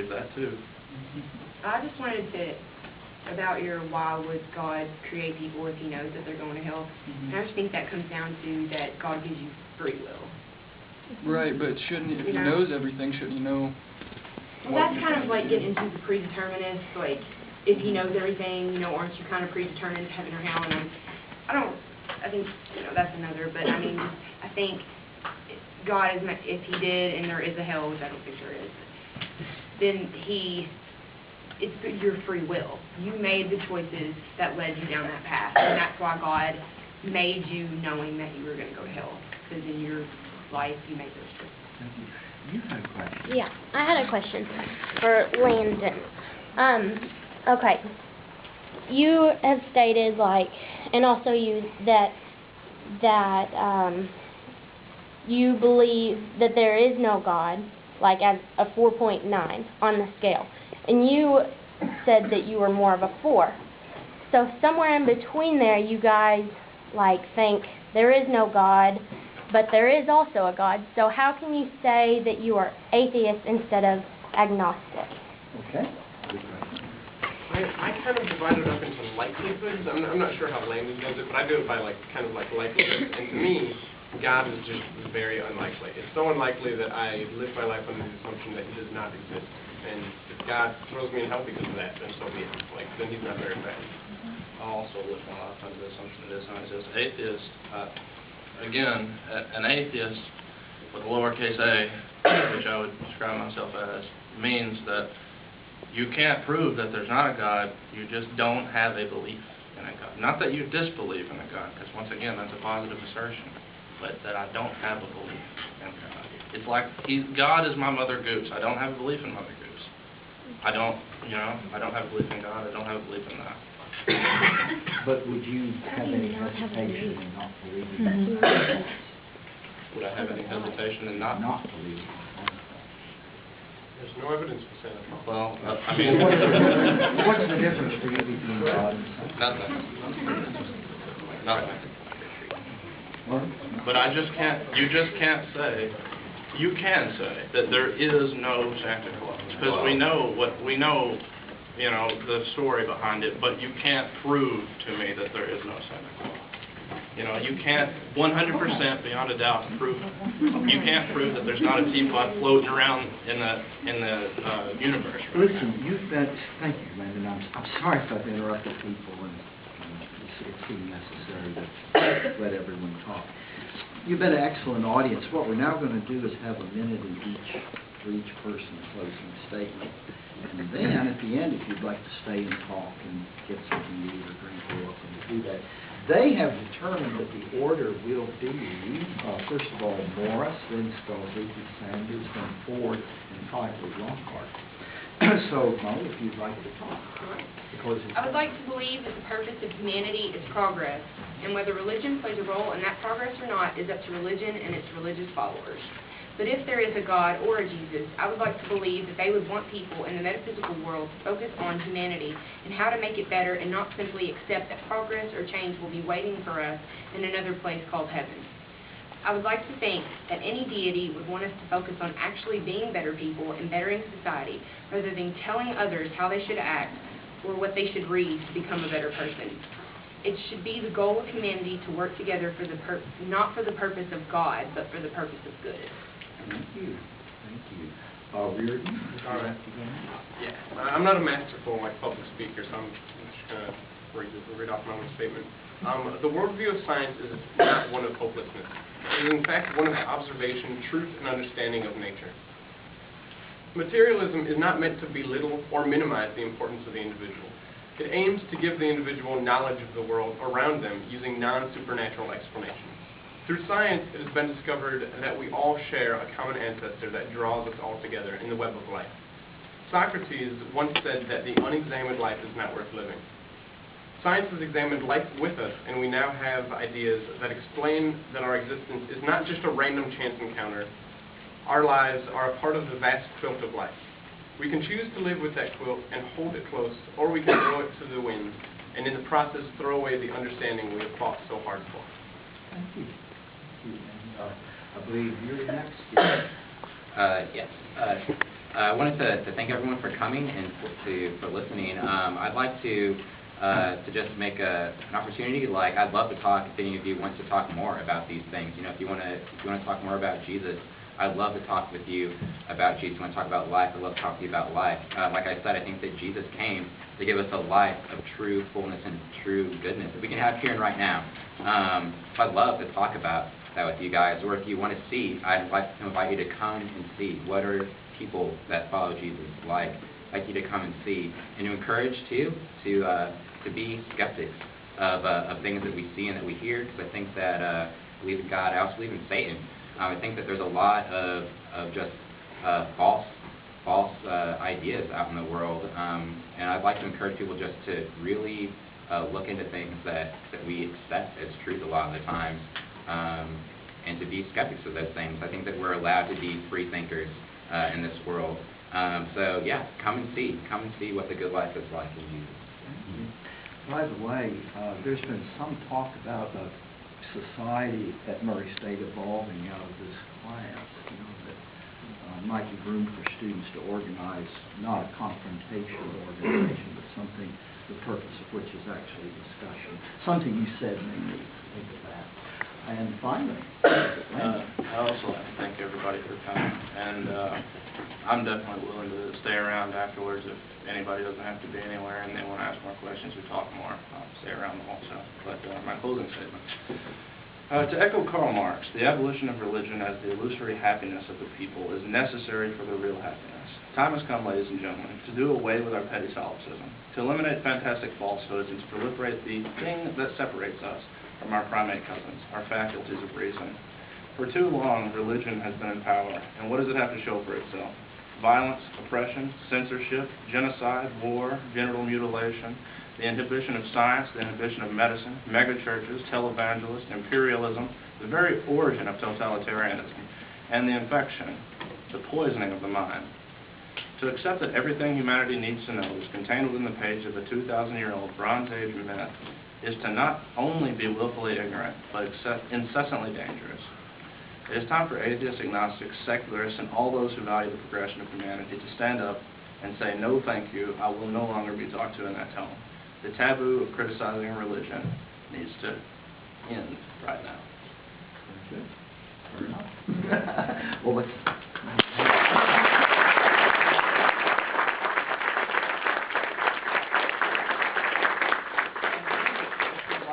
believe that too. I just wanted to, about your why would God create people if he knows that they're going to hell. And I just think that comes down to that God gives you free will. Right, but shouldn't, if he knows everything, shouldn't he know? Well, that's kind of like getting into the predeterminist, like, if he knows everything, aren't you kind of predetermined to heaven or hell? And I think, that's another, but I mean, I think God is, if he did and there is a hell, which I don't think there is, then it's your free will. You made the choices that led you down that path, and that's why God made you knowing that you were going to go to hell, because in your life you made those choices. Thank you. You had a question. Yeah, I had a question for Landon. Okay. You have stated, and also that you believe that there is no God, as a 4.9 on the scale. And you said that you were more of a 4. So somewhere in between there, you guys, think there is no God, but there is also a God. So how can you say that you are atheist instead of agnostic? Okay. I kind of divide it up into likelihoods. I'm not sure how Landon does it, but I do it by kind of likelihoods. And to me, God is just very unlikely. It's so unlikely that I live my life under the assumption that he does not exist. And if God throws me in hell because of that, then so be it. Then he's not very bad. I also live my life under the assumption it is not exist. Atheist, again, an atheist with a lowercase a, which I would describe myself as, means that you can't prove that there's not a God, you just don't have a belief in a God. Not that you disbelieve in a God, because once again, that's a positive assertion, but that I don't have a belief in God. It's like God is my Mother Goose. I don't have a belief in Mother Goose. I don't have a belief in God. I don't have a belief in that. But would you have any hesitation in not believing that? Would I have any hesitation in not believing? There's no evidence for Santa Claus. Well, I mean, what's the difference for you between God and Santa? Nothing. But you can say that there is no Santa Claus, because we know the story behind it, but you can't prove to me that there is no Santa Claus. You can't 100% beyond a doubt prove it. You can't prove that there's not a teapot floating around in the universe. Right Listen, thank you, Landon. I'm sorry if I've interrupted people, and it seemed necessary to let everyone talk. You've been an excellent audience. What we're now going to do is have a minute for each person's closing statement. And then, at the end, if you'd like to stay and talk and get something to eat or drink, you're welcome to do that. They have determined that the order will be, first of all, Morris, then Scalzi, Sanders, then Ford, and finally Lockhart. So, Molly, if you'd like to talk. I would like to believe that the purpose of humanity is progress, and whether religion plays a role in that progress or not is up to religion and its religious followers. But if there is a God or a Jesus, I would like to believe that they would want people in the metaphysical world to focus on humanity and how to make it better, and not simply accept that progress or change will be waiting for us in another place called heaven. I would like to think that any deity would want us to focus on actually being better people and bettering society, rather than telling others how they should act or what they should read to become a better person. It should be the goal of humanity to work together for not for the purpose of God, but for the purpose of good. Thank you. Thank you. Reardon? All right. Yeah. I'm not a masterful public speaker, so I'm just going to read off my own statement. The worldview of science is not one of hopelessness. It is in fact one of observation, truth, and understanding of nature. Materialism is not meant to belittle or minimize the importance of the individual. It aims to give the individual knowledge of the world around them using non-supernatural explanations. Through science, it has been discovered that we all share a common ancestor that draws us all together in the web of life. Socrates once said that the unexamined life is not worth living. Science has examined life with us, and we now have ideas that explain that our existence is not just a random chance encounter. Our lives are a part of the vast quilt of life. We can choose to live with that quilt and hold it close, or we can throw it to the wind, and in the process throw away the understanding we have fought so hard for. Thank you. Thank you. And, I believe you're next. Yes. I wanted to thank everyone for coming and for listening. I'd like to just make an opportunity. Like, I'd love to talk if any of you want to talk more about these things. You know, if you want to talk more about Jesus, I'd love to talk with you about Jesus. You want to talk about life, I'd love to talk to you about life. Like I said, I think that Jesus came to give us a life of true fullness and true goodness that we can have here and right now. So I'd love to talk about that with you guys. Or if you want to see, I'd like to invite you to come and see what are people that follow Jesus like. I'd like you to come and see, and to encourage too to be skeptics of things that we see and that we hear, because I think that I believe in God. I also believe in Satan. I think that there's a lot of just false ideas out in the world, and I'd like to encourage people just to really look into things that we accept as truth a lot of the times, and to be skeptics of those things. I think that we're allowed to be free thinkers in this world. So yeah, come and see what the good life is like in Jesus. By the way, there's been some talk about a society at Murray State evolving out of this class, you know, that might give room for students to organize, not a confrontational organization, but something, the purpose of which is actually discussion. Something you said made me think of that. And finally, I also like to thank everybody for coming, and I'm definitely willing to stay around afterwards if anybody doesn't have to be anywhere and they want to ask more questions or talk more. I'll stay around also. But my closing statement. To echo Karl Marx, the abolition of religion as the illusory happiness of the people is necessary for their real happiness. Time has come, ladies and gentlemen, to do away with our petty solipsism, to eliminate fantastic falsehoods, and to proliferate the thing that separates us from our primate cousins, our faculties of reason. For too long, religion has been in power, and what does it have to show for itself? Violence, oppression, censorship, genocide, war, genital mutilation, the inhibition of science, the inhibition of medicine, megachurches, televangelists, imperialism, the very origin of totalitarianism, and the infection, the poisoning of the mind. To accept that everything humanity needs to know is contained within the page of a 2,000-year-old Bronze Age myth is to not only be willfully ignorant, but incessantly dangerous. It is time for atheists, agnostics, secularists, and all those who value the progression of humanity to stand up and say, no thank you, I will no longer be talked to in that tone. The taboo of criticizing religion needs to end right now. Very good. Fair enough. Well, let's